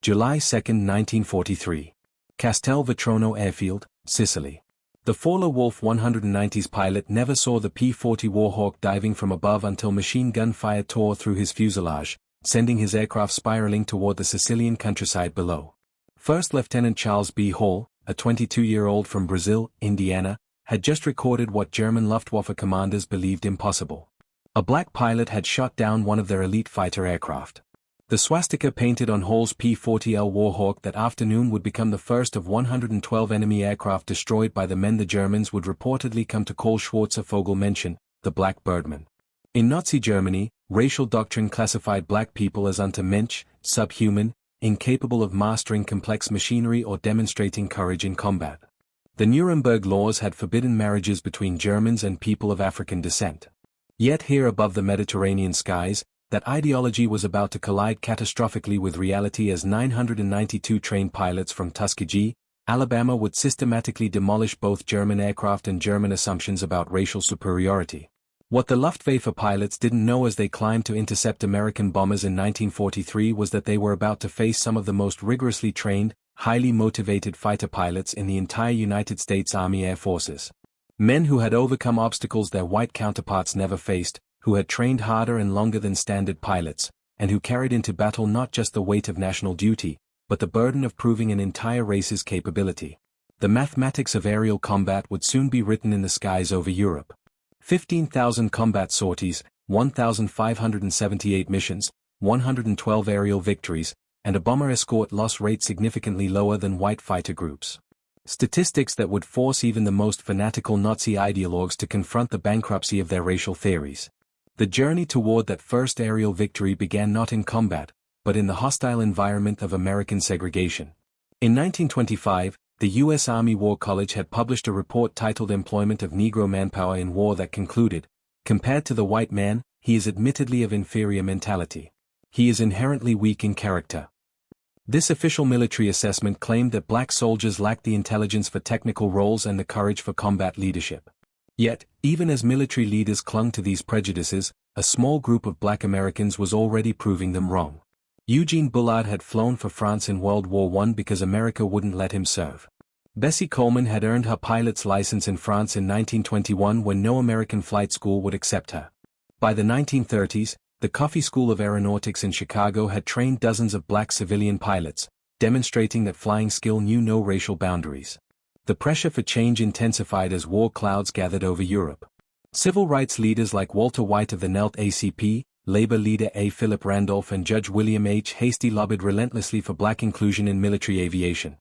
July 2, 1943. Castel Vetrono Airfield, Sicily. The Fowler Wolf 190's pilot never saw the P-40 Warhawk diving from above until machine gun fire tore through his fuselage, sending his aircraft spiraling toward the Sicilian countryside below. First Lieutenant Charles B. Hall, a 22-year-old from Brazil, Indiana, had just recorded what German Luftwaffe commanders believed impossible. A black pilot had shot down one of their elite fighter aircraft. The swastika painted on Hall's P-40L Warhawk that afternoon would become the first of 112 enemy aircraft destroyed by the men the Germans would reportedly come to call Schwarzer Vogelmenschen, the Black Birdman. In Nazi Germany, racial doctrine classified black people as Untermensch, subhuman, incapable of mastering complex machinery or demonstrating courage in combat. The Nuremberg laws had forbidden marriages between Germans and people of African descent. Yet here above the Mediterranean skies, that ideology was about to collide catastrophically with reality as 992 trained pilots from Tuskegee, Alabama would systematically demolish both German aircraft and German assumptions about racial superiority. What the Luftwaffe pilots didn't know as they climbed to intercept American bombers in 1943 was that they were about to face some of the most rigorously trained, highly motivated fighter pilots in the entire United States Army Air Forces. Men who had overcome obstacles their white counterparts never faced, who had trained harder and longer than standard pilots, and who carried into battle not just the weight of national duty, but the burden of proving an entire race's capability. The mathematics of aerial combat would soon be written in the skies over Europe. 15,000 combat sorties, 1,578 missions, 112 aerial victories, and a bomber escort loss rate significantly lower than white fighter groups. Statistics that would force even the most fanatical Nazi ideologues to confront the bankruptcy of their racial theories. The journey toward that first aerial victory began not in combat, but in the hostile environment of American segregation. In 1925, the U.S. Army War College had published a report titled Employment of Negro Manpower in War that concluded, compared to the white man, he is admittedly of inferior mentality. He is inherently weak in character. This official military assessment claimed that black soldiers lacked the intelligence for technical roles and the courage for combat leadership. Yet, even as military leaders clung to these prejudices, a small group of black Americans was already proving them wrong. Eugene Bullard had flown for France in World War I because America wouldn't let him serve. Bessie Coleman had earned her pilot's license in France in 1921 when no American flight school would accept her. By the 1930s, the Coffey School of Aeronautics in Chicago had trained dozens of black civilian pilots, demonstrating that flying skill knew no racial boundaries. The pressure for change intensified as war clouds gathered over Europe. Civil rights leaders like Walter White of the NELT ACP, labor leader A. Philip Randolph and Judge William H. Hastie lobbied relentlessly for black inclusion in military aviation.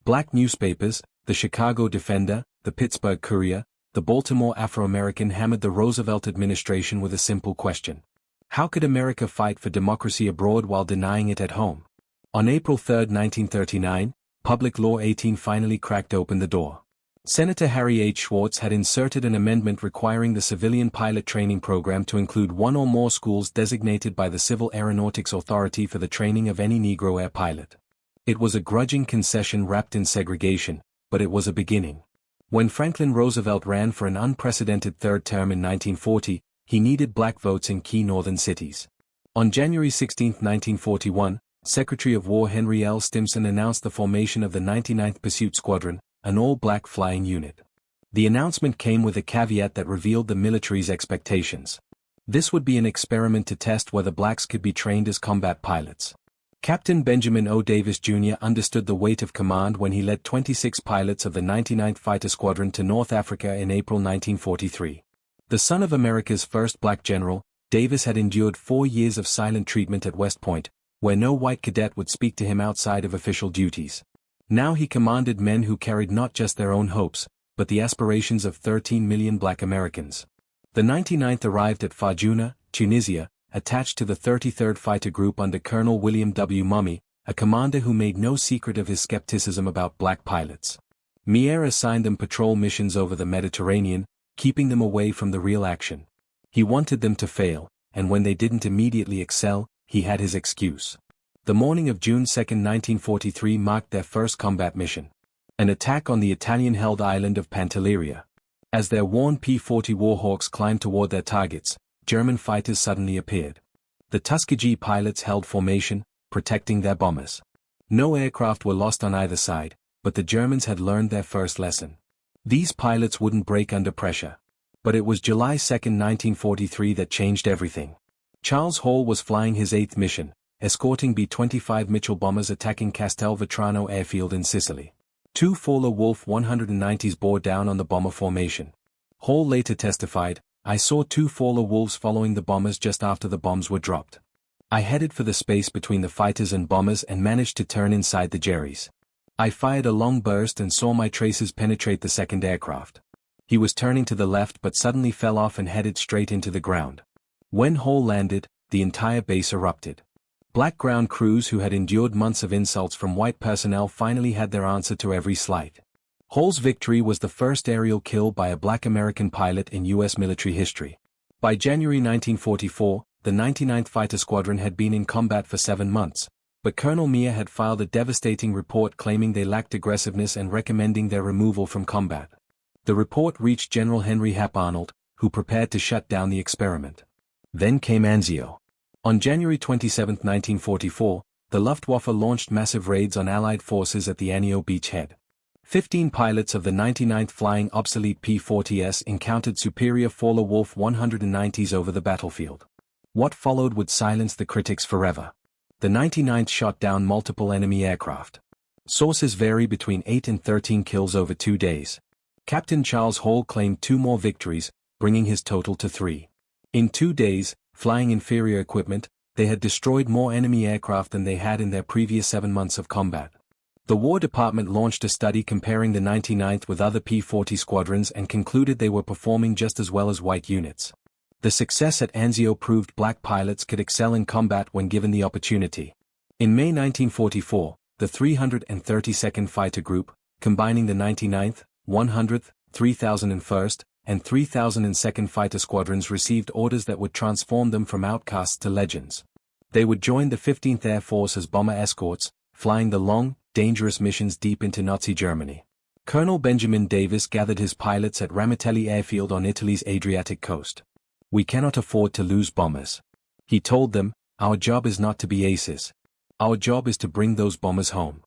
Black newspapers, the Chicago Defender, the Pittsburgh Courier, the Baltimore Afro-American hammered the Roosevelt administration with a simple question. How could America fight for democracy abroad while denying it at home? On April 3, 1939, Public Law 18 finally cracked open the door. Senator Harry H. Schwartz had inserted an amendment requiring the civilian pilot training program to include one or more schools designated by the Civil Aeronautics Authority for the training of any Negro air pilot. It was a grudging concession wrapped in segregation, but it was a beginning. When Franklin Roosevelt ran for an unprecedented third term in 1940, he needed black votes in key northern cities. On January 16, 1941, Secretary of War Henry L. Stimson announced the formation of the 99th Pursuit Squadron, an all-black flying unit. The announcement came with a caveat that revealed the military's expectations. This would be an experiment to test whether blacks could be trained as combat pilots. Captain Benjamin O. Davis Jr. understood the weight of command when he led 26 pilots of the 99th Fighter Squadron to North Africa in April 1943. The son of America's first black general, Davis had endured 4 years of silent treatment at West Point, where no white cadet would speak to him outside of official duties. Now he commanded men who carried not just their own hopes, but the aspirations of 13 million black Americans. The 99th arrived at Farjuna, Tunisia, attached to the 33rd Fighter Group under Colonel William W. Mummy, a commander who made no secret of his skepticism about black pilots. Mier assigned them patrol missions over the Mediterranean, keeping them away from the real action. He wanted them to fail, and when they didn't immediately excel, he had his excuse. The morning of June 2, 1943 marked their first combat mission. An attack on the Italian-held island of Pantelleria. As their worn P-40 Warhawks climbed toward their targets, German fighters suddenly appeared. The Tuskegee pilots held formation, protecting their bombers. No aircraft were lost on either side, but the Germans had learned their first lesson. These pilots wouldn't break under pressure. But it was July 2, 1943 that changed everything. Charles Hall was flying his 8th mission, escorting B-25 Mitchell bombers attacking Castelvetrano airfield in Sicily. 2 Fowler-Wolf 190s bore down on the bomber formation. Hall later testified, "I saw 2 Fowler-Wolves following the bombers just after the bombs were dropped. I headed for the space between the fighters and bombers and managed to turn inside the Jerries. I fired a long burst and saw my traces penetrate the second aircraft. He was turning to the left but suddenly fell off and headed straight into the ground. When Hall landed, the entire base erupted." Black ground crews who had endured months of insults from white personnel finally had their answer to every slight. Hall's victory was the first aerial kill by a black American pilot in U.S. military history. By January 1944, the 99th Fighter Squadron had been in combat for 7 months, but Colonel Meare had filed a devastating report claiming they lacked aggressiveness and recommending their removal from combat. The report reached General Henry Hap Arnold, who prepared to shut down the experiment. Then came Anzio. On January 27, 1944, the Luftwaffe launched massive raids on Allied forces at the Anzio beachhead. 15 pilots of the 99th Flying Obsolete P-40S encountered superior Fowler-Wolf 190s over the battlefield. What followed would silence the critics forever. The 99th shot down multiple enemy aircraft. Sources vary between 8 and 13 kills over 2 days. Captain Charles Hall claimed 2 more victories, bringing his total to 3. In 2 days, flying inferior equipment, they had destroyed more enemy aircraft than they had in their previous 7 months of combat. The War Department launched a study comparing the 99th with other P-40 squadrons and concluded they were performing just as well as white units. The success at Anzio proved black pilots could excel in combat when given the opportunity. In May 1944, the 332nd Fighter Group, combining the 99th, 100th, 3001st, and 3002nd Fighter Squadrons received orders that would transform them from outcasts to legends. They would join the 15th Air Force as bomber escorts, flying the long, dangerous missions deep into Nazi Germany. Colonel Benjamin Davis gathered his pilots at Ramitelli Airfield on Italy's Adriatic coast. "We cannot afford to lose bombers," he told them. "Our job is not to be aces. Our job is to bring those bombers home."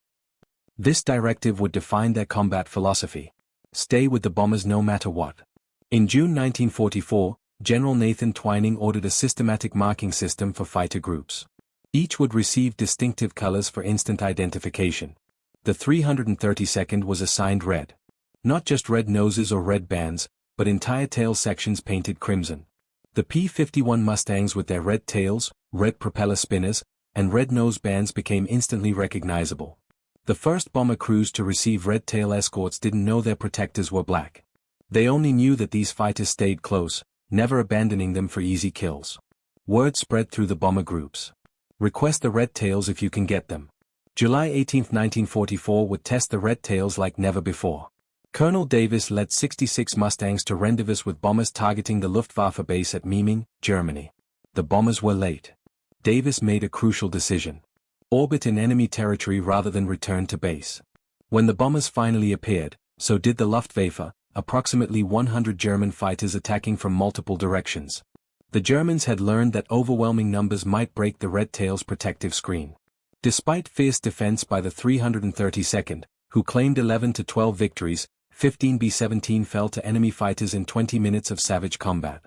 This directive would define their combat philosophy. Stay with the bombers no matter what. In June 1944, General Nathan Twining ordered a systematic marking system for fighter groups. Each would receive distinctive colors for instant identification. The 332nd was assigned red. Not just red noses or red bands, but entire tail sections painted crimson. The P-51 Mustangs with their red tails, red propeller spinners, and red nose bands became instantly recognizable. The first bomber crews to receive red tail escorts didn't know their protectors were black. They only knew that these fighters stayed close, never abandoning them for easy kills. Word spread through the bomber groups. Request the red tails if you can get them. July 18, 1944 would test the red tails like never before. Colonel Davis led 66 Mustangs to rendezvous with bombers targeting the Luftwaffe base at Memming, Germany. The bombers were late. Davis made a crucial decision. Orbit in enemy territory rather than return to base. When the bombers finally appeared, so did the Luftwaffe, approximately 100 German fighters attacking from multiple directions. The Germans had learned that overwhelming numbers might break the Red Tail's protective screen. Despite fierce defense by the 332nd, who claimed 11 to 12 victories, 15 B-17 fell to enemy fighters in 20 minutes of savage combat.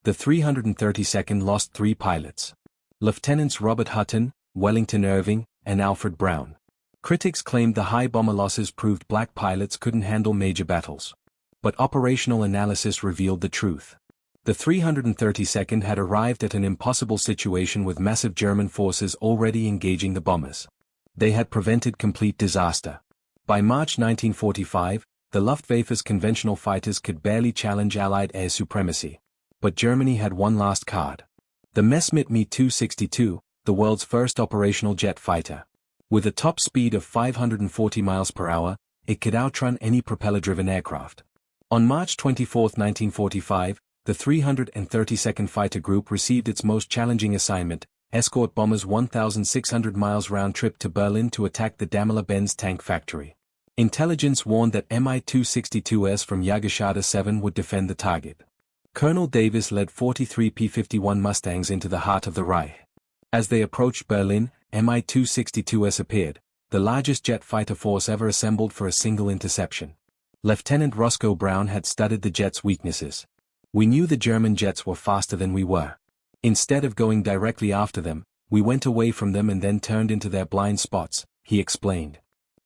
The 332nd lost 3 pilots. Lieutenants Robert Hutton, Wellington Irving, and Alfred Brown. Critics claimed the high bomber losses proved black pilots couldn't handle major battles. But operational analysis revealed the truth. The 332nd had arrived at an impossible situation with massive German forces already engaging the bombers. They had prevented complete disaster. By March 1945, the Luftwaffe's conventional fighters could barely challenge Allied air supremacy. But Germany had one last card. The Messerschmitt Me-262, the world's first operational jet fighter. With a top speed of 540 miles per hour, it could outrun any propeller-driven aircraft. On March 24, 1945, the 332nd Fighter Group received its most challenging assignment, escort bombers 1,600 miles round trip to Berlin to attack the Daimler-Benz tank factory. Intelligence warned that Mi-262s from Jagerschade 7 would defend the target. Colonel Davis led 43 P-51 Mustangs into the heart of the Reich. As they approached Berlin, Mi-262s appeared, the largest jet fighter force ever assembled for a single interception. Lieutenant Roscoe Brown had studied the jet's weaknesses. We knew the German jets were faster than we were. Instead of going directly after them, we went away from them and then turned into their blind spots, he explained.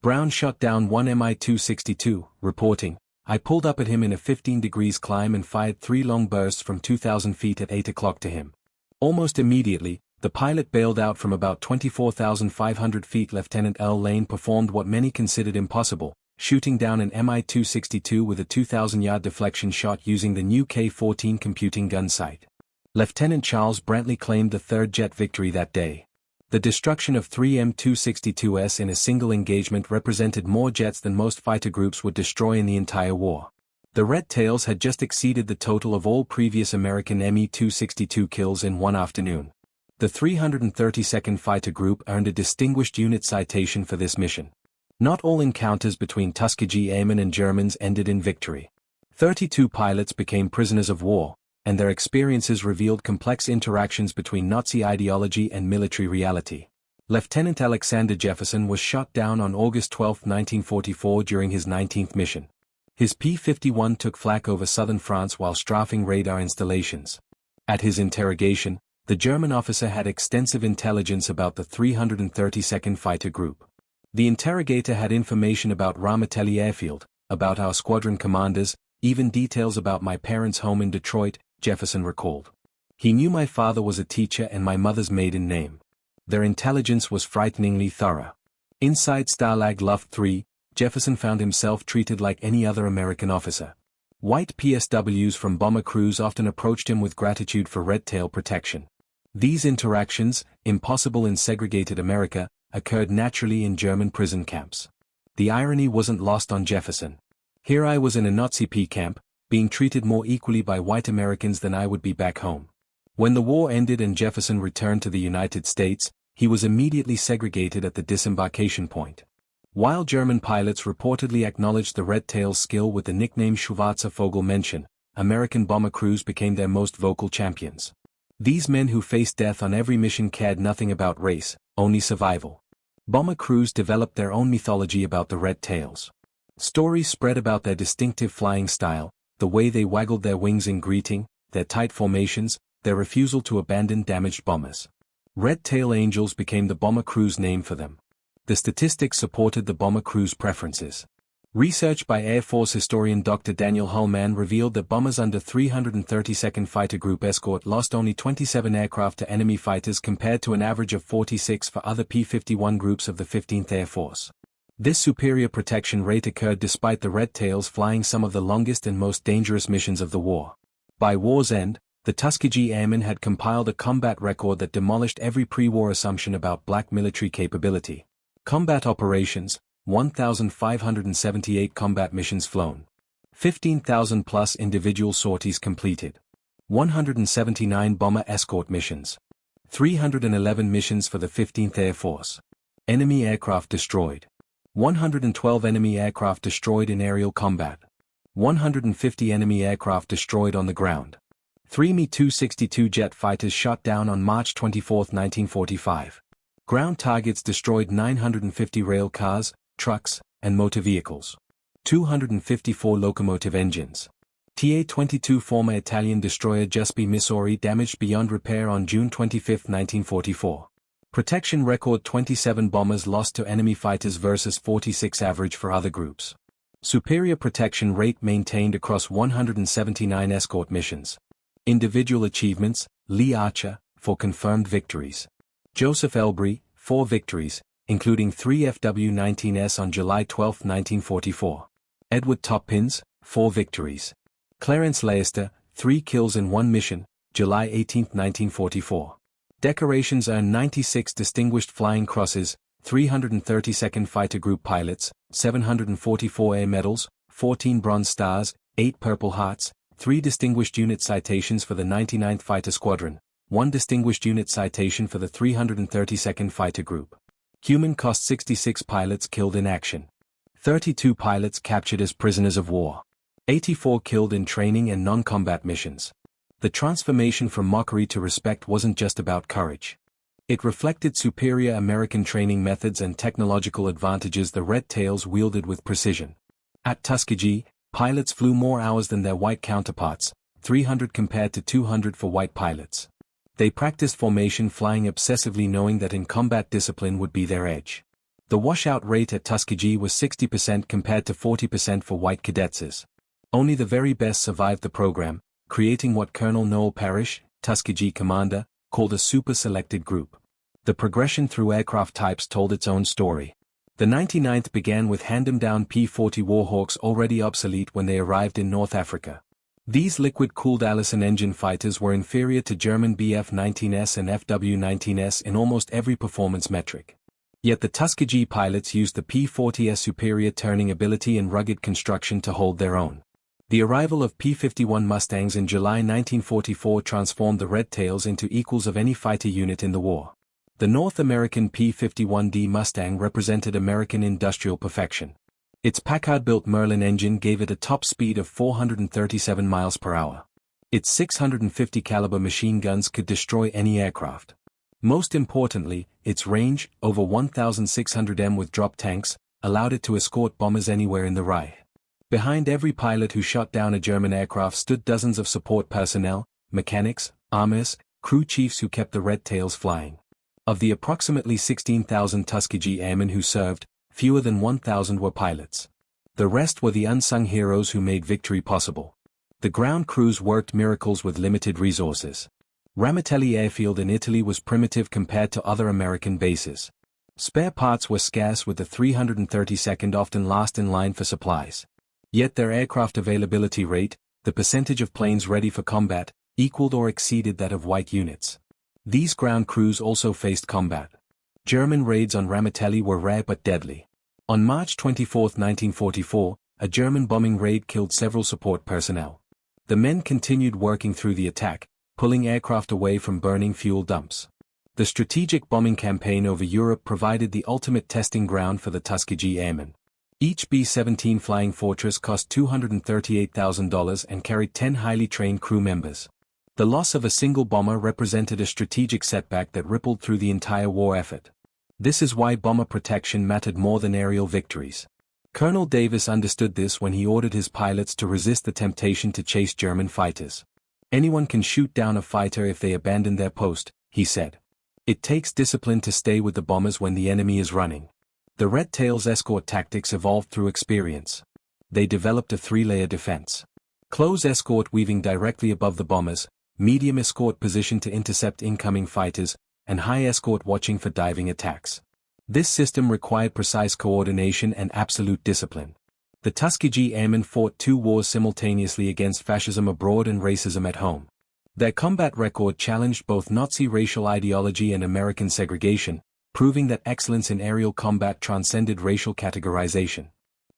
Brown shot down one Mi-262, reporting, I pulled up at him in a 15 degrees climb and fired 3 long bursts from 2,000 feet at 8 o'clock to him. Almost immediately, the pilot bailed out from about 24,500 feet. Lieutenant Earl Lane performed what many considered impossible, shooting down an Mi-262 with a 2,000-yard deflection shot using the new K-14 computing gun sight. Lieutenant Charles Brantley claimed the third jet victory that day. The destruction of 3 Mi-262s in a single engagement represented more jets than most fighter groups would destroy in the entire war. The Red Tails had just exceeded the total of all previous American Mi-262 kills in one afternoon. The 332nd Fighter Group earned a Distinguished Unit Citation for this mission. Not all encounters between Tuskegee Airmen and Germans ended in victory. 32 pilots became prisoners of war, and their experiences revealed complex interactions between Nazi ideology and military reality. Lieutenant Alexander Jefferson was shot down on August 12, 1944 during his 19th mission. His P-51 took flak over southern France while strafing radar installations. At his interrogation, the German officer had extensive intelligence about the 332nd Fighter Group. The interrogator had information about Ramitelli Airfield, about our squadron commanders, even details about my parents' home in Detroit, Jefferson recalled. He knew my father was a teacher and my mother's maiden name. Their intelligence was frighteningly thorough. Inside Stalag Luft 3, Jefferson found himself treated like any other American officer. White PSWs from bomber crews often approached him with gratitude for red tail protection. These interactions, impossible in segregated America, occurred naturally in German prison camps. The irony wasn't lost on Jefferson. Here I was in a Nazi P camp, being treated more equally by white Americans than I would be back home. When the war ended and Jefferson returned to the United States, he was immediately segregated at the disembarkation point. While German pilots reportedly acknowledged the Red Tails' skill with the nickname Schwarzer Vogel mention, American bomber crews became their most vocal champions. These men who faced death on every mission cared nothing about race, only survival. Bomber crews developed their own mythology about the Red Tails. Stories spread about their distinctive flying style, the way they waggled their wings in greeting, their tight formations, their refusal to abandon damaged bombers. Red Tail Angels became the bomber crew's name for them. The statistics supported the bomber crew's preferences. Research by Air Force historian Dr. Daniel Hullman revealed that bombers under 332nd Fighter Group Escort lost only 27 aircraft to enemy fighters compared to an average of 46 for other P-51 groups of the 15th Air Force. This superior protection rate occurred despite the Red Tails flying some of the longest and most dangerous missions of the war. By war's end, the Tuskegee Airmen had compiled a combat record that demolished every pre-war assumption about black military capability. Combat operations, 1,578 combat missions flown. 15,000 plus individual sorties completed. 179 bomber escort missions. 311 missions for the 15th Air Force. Enemy aircraft destroyed. 112 enemy aircraft destroyed in aerial combat. 150 enemy aircraft destroyed on the ground. 3 Mi-262 jet fighters shot down on March 24, 1945. Ground targets destroyed 950 rail cars, trucks, and motor vehicles. 254 locomotive engines. TA-22 former Italian destroyer Giuseppe Missouri damaged beyond repair on June 25, 1944. Protection record 27 bombers lost to enemy fighters versus 46 average for other groups. Superior protection rate maintained across 179 escort missions. Individual achievements, Lee Archer, 4 confirmed victories. Joseph Elbry, 4 victories, including 3 FW-19s on July 12, 1944. Edward Toppins, 4 victories. Clarence Leicester, 3 kills in 1 mission, July 18, 1944. Decorations earned 96 Distinguished Flying Crosses, 332nd Fighter Group pilots, 744 Air Medals, 14 Bronze Stars, 8 Purple Hearts, 3 Distinguished Unit Citations for the 99th Fighter Squadron, 1 Distinguished Unit Citation for the 332nd Fighter Group. Human cost 66 pilots killed in action. 32 pilots captured as prisoners of war. 84 killed in training and non-combat missions. The transformation from mockery to respect wasn't just about courage. It reflected superior American training methods and technological advantages the Red Tails wielded with precision. At Tuskegee, pilots flew more hours than their white counterparts, 300 compared to 200 for white pilots. They practiced formation flying obsessively, knowing that in combat discipline would be their edge. The washout rate at Tuskegee was 60% compared to 40% for white cadets. Only the very best survived the program, creating what Colonel Noel Parrish, Tuskegee commander, called a super-selected group. The progression through aircraft types told its own story. The 99th began with hand-em-down P-40 Warhawks already obsolete when they arrived in North Africa. These liquid-cooled Allison engine fighters were inferior to German Bf-19s and Fw-19s in almost every performance metric. Yet the Tuskegee pilots used the P-40's superior turning ability and rugged construction to hold their own. The arrival of P-51 Mustangs in July 1944 transformed the Red Tails into equals of any fighter unit in the war. The North American P-51D Mustang represented American industrial perfection. Its Packard-built Merlin engine gave it a top speed of 437 miles per hour. Its 650 caliber machine guns could destroy any aircraft. Most importantly, its range, over 1,600 m with drop tanks, allowed it to escort bombers anywhere in the WWII. Behind every pilot who shot down a German aircraft stood dozens of support personnel, mechanics, armors, crew chiefs who kept the Red Tails flying. Of the approximately 16,000 Tuskegee Airmen who served, fewer than 1,000 were pilots. The rest were the unsung heroes who made victory possible. The ground crews worked miracles with limited resources. Ramitelli Airfield in Italy was primitive compared to other American bases. Spare parts were scarce, with the 332nd often last in line for supplies. Yet their aircraft availability rate, the percentage of planes ready for combat, equaled or exceeded that of white units. These ground crews also faced combat. German raids on Ramitelli were rare but deadly. On March 24, 1944, a German bombing raid killed several support personnel. The men continued working through the attack, pulling aircraft away from burning fuel dumps. The strategic bombing campaign over Europe provided the ultimate testing ground for the Tuskegee Airmen. Each B-17 Flying Fortress cost $238,000 and carried 10 highly trained crew members. The loss of a single bomber represented a strategic setback that rippled through the entire war effort. This is why bomber protection mattered more than aerial victories. Colonel Davis understood this when he ordered his pilots to resist the temptation to chase German fighters. "Anyone can shoot down a fighter if they abandon their post," he said. "It takes discipline to stay with the bombers when the enemy is running." The Red Tails escort tactics evolved through experience. They developed a three-layer defense. Close escort weaving directly above the bombers, medium escort position to intercept incoming fighters, and high escort watching for diving attacks. This system required precise coordination and absolute discipline. The Tuskegee Airmen fought two wars simultaneously against fascism abroad and racism at home. Their combat record challenged both Nazi racial ideology and American segregation, proving that excellence in aerial combat transcended racial categorization.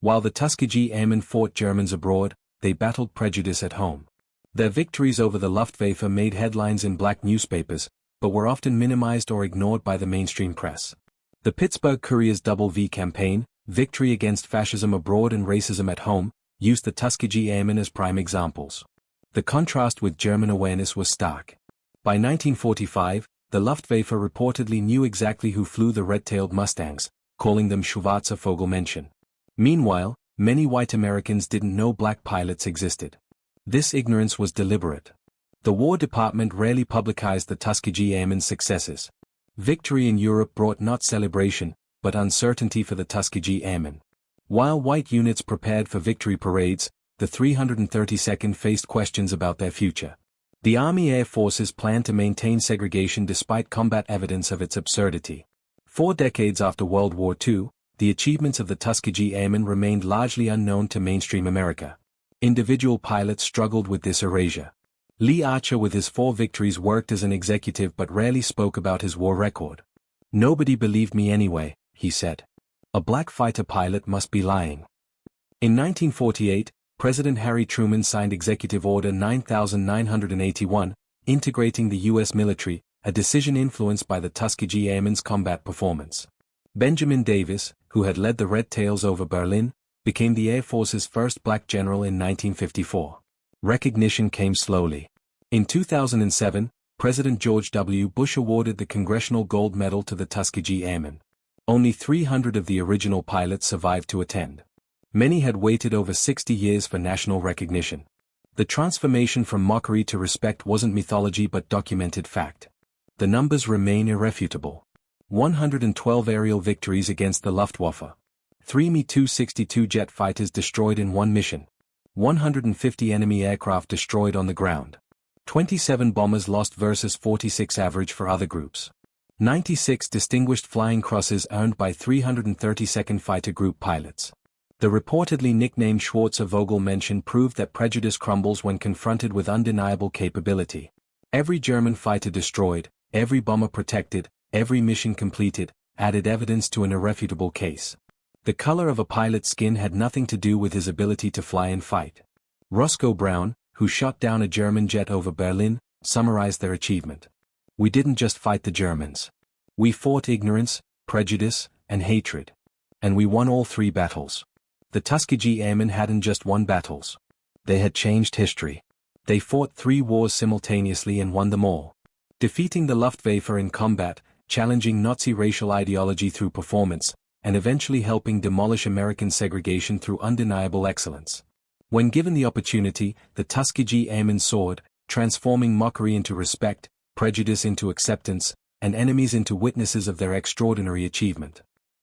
While the Tuskegee Airmen fought Germans abroad, they battled prejudice at home. Their victories over the Luftwaffe made headlines in black newspapers, but were often minimized or ignored by the mainstream press. The Pittsburgh Courier's WWII campaign, Victory Against Fascism Abroad and Racism at Home, used the Tuskegee Airmen as prime examples. The contrast with German awareness was stark. By 1945, the Luftwaffe reportedly knew exactly who flew the red-tailed Mustangs, calling them Schwarze Vogelmännchen. Meanwhile, many white Americans didn't know black pilots existed. This ignorance was deliberate. The War Department rarely publicized the Tuskegee Airmen's successes. Victory in Europe brought not celebration, but uncertainty for the Tuskegee Airmen. While white units prepared for victory parades, the 332nd faced questions about their future. The Army Air Forces planned to maintain segregation despite combat evidence of its absurdity. 4 decades after World War II, the achievements of the Tuskegee Airmen remained largely unknown to mainstream America. Individual pilots struggled with this erasure. Lee Archer with his 4 victories worked as an executive but rarely spoke about his war record. "Nobody believed me anyway," he said. "A black fighter pilot must be lying." In 1948, President Harry Truman signed Executive Order 9981, integrating the U.S. military, a decision influenced by the Tuskegee Airmen's combat performance. Benjamin Davis, who had led the Red Tails over Berlin, became the Air Force's first black general in 1954. Recognition came slowly. In 2007, President George W. Bush awarded the Congressional Gold Medal to the Tuskegee Airmen. Only 300 of the original pilots survived to attend. Many had waited over 60 years for national recognition. The transformation from mockery to respect wasn't mythology but documented fact. The numbers remain irrefutable. 112 aerial victories against the Luftwaffe. 3 Mi-262 jet fighters destroyed in one mission. 150 enemy aircraft destroyed on the ground. 27 bombers lost versus 46 average for other groups. 96 distinguished flying crosses earned by 332nd Fighter Group pilots. The reportedly nicknamed Schwarzer Vogel mention proved that prejudice crumbles when confronted with undeniable capability. Every German fighter destroyed, every bomber protected, every mission completed, added evidence to an irrefutable case. The color of a pilot's skin had nothing to do with his ability to fly and fight. Roscoe Brown, who shot down a German jet over Berlin, summarized their achievement. We didn't just fight the Germans. We fought ignorance, prejudice, and hatred. And we won all three battles. The Tuskegee Airmen hadn't just won battles. They had changed history. They fought 3 wars simultaneously and won them all. Defeating the Luftwaffe in combat, challenging Nazi racial ideology through performance, and eventually helping demolish American segregation through undeniable excellence. When given the opportunity, the Tuskegee Airmen soared, transforming mockery into respect, prejudice into acceptance, and enemies into witnesses of their extraordinary achievement.